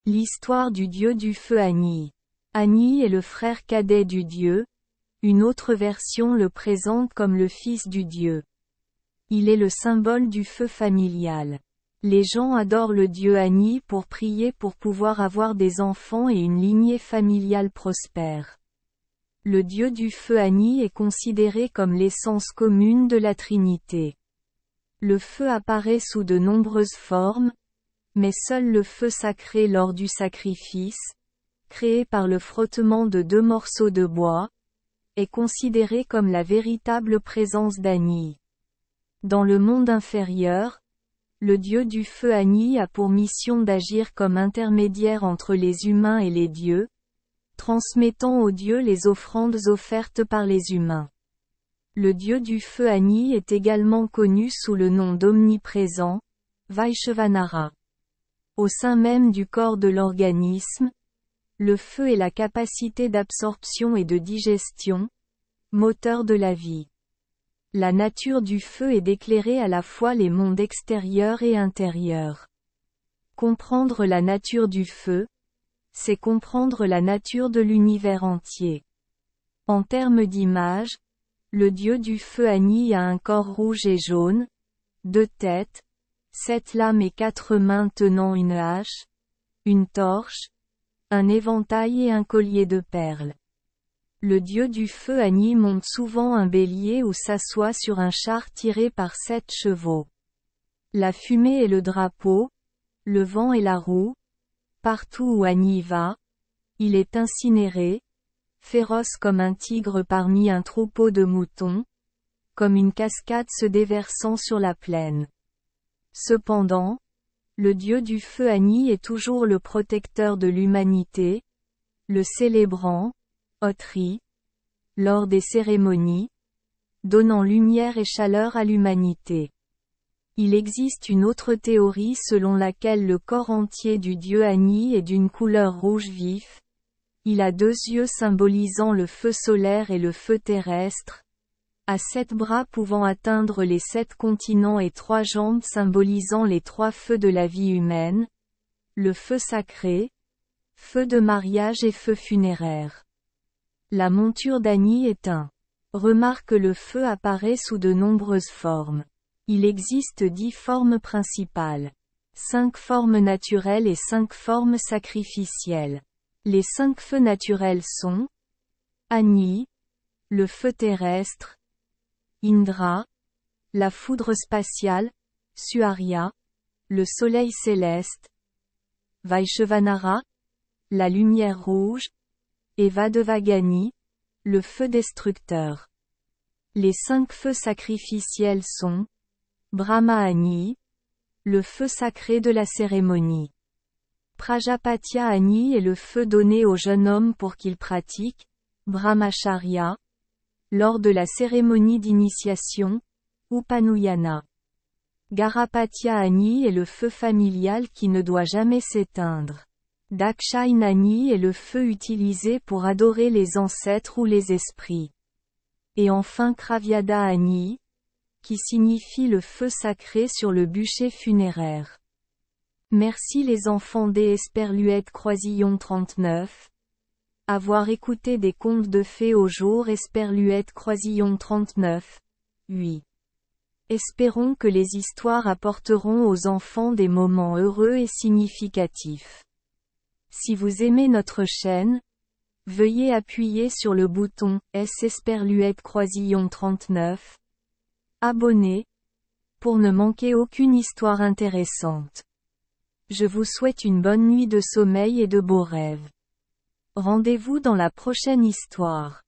L'histoire du dieu du feu Agni. Agni est le frère cadet du dieu. Une autre version le présente comme le fils du dieu. Il est le symbole du feu familial. Les gens adorent le dieu Agni pour prier pour pouvoir avoir des enfants et une lignée familiale prospère. Le dieu du feu Agni est considéré comme l'essence commune de la Trinité. Le feu apparaît sous de nombreuses formes, mais seul le feu sacré lors du sacrifice, créé par le frottement de 2 morceaux de bois, est considéré comme la véritable présence d'Agni. Dans le monde inférieur, le dieu du feu Agni a pour mission d'agir comme intermédiaire entre les humains et les dieux, transmettant aux dieux les offrandes offertes par les humains. Le dieu du feu Agni est également connu sous le nom d'omniprésent, Vaishvanara. Au sein même du corps de l'organisme, le feu est la capacité d'absorption et de digestion, moteur de la vie. La nature du feu est d'éclairer à la fois les mondes extérieurs et intérieurs. Comprendre la nature du feu, c'est comprendre la nature de l'univers entier. En termes d'image, le dieu du feu Agni a un corps rouge et jaune, 2 têtes, 7 lames et 4 mains tenant une hache, une torche, un éventail et un collier de perles. Le dieu du feu Agni monte souvent un bélier ou s'assoit sur un char tiré par 7 chevaux. La fumée est le drapeau, le vent est la roue. Partout où Agni va, il est incinéré, féroce comme un tigre parmi un troupeau de moutons, comme une cascade se déversant sur la plaine. Cependant, le dieu du feu Agni est toujours le protecteur de l'humanité, le célébrant, Otri, lors des cérémonies, donnant lumière et chaleur à l'humanité. Il existe une autre théorie selon laquelle le corps entier du dieu Agni est d'une couleur rouge vif. Il a 2 yeux symbolisant le feu solaire et le feu terrestre, à 7 bras pouvant atteindre les 7 continents et 3 jambes symbolisant les 3 feux de la vie humaine, le feu sacré, feu de mariage et feu funéraire. La monture d'Agni est un. Remarque que le feu apparaît sous de nombreuses formes. Il existe 10 formes principales. 5 formes naturelles et 5 formes sacrificielles. Les 5 feux naturels sont Agni, le feu terrestre, Indra, la foudre spatiale, Surya, le soleil céleste, Vaishvanara, la lumière rouge, et Vadevagani, le feu destructeur. Les 5 feux sacrificiels sont Brahma Agni, le feu sacré de la cérémonie. Prajapatya Agni est le feu donné au jeune homme pour qu'il pratique Brahmacharya, lors de la cérémonie d'initiation, Upanuyana. Garapatya Agni est le feu familial qui ne doit jamais s'éteindre. Dakshainani est le feu utilisé pour adorer les ancêtres ou les esprits. Et enfin Kravyada Agni, qui signifie le feu sacré sur le bûcher funéraire. Merci les enfants des Esperluette Croisillon 39. Avoir écouté des contes de fées au jour Esperluette Croisillon 39. 8. Espérons que les histoires apporteront aux enfants des moments heureux et significatifs. Si vous aimez notre chaîne, veuillez appuyer sur le bouton S Esperluette Croisillon 39. Abonner, pour ne manquer aucune histoire intéressante. Je vous souhaite une bonne nuit de sommeil et de beaux rêves. Rendez-vous dans la prochaine histoire.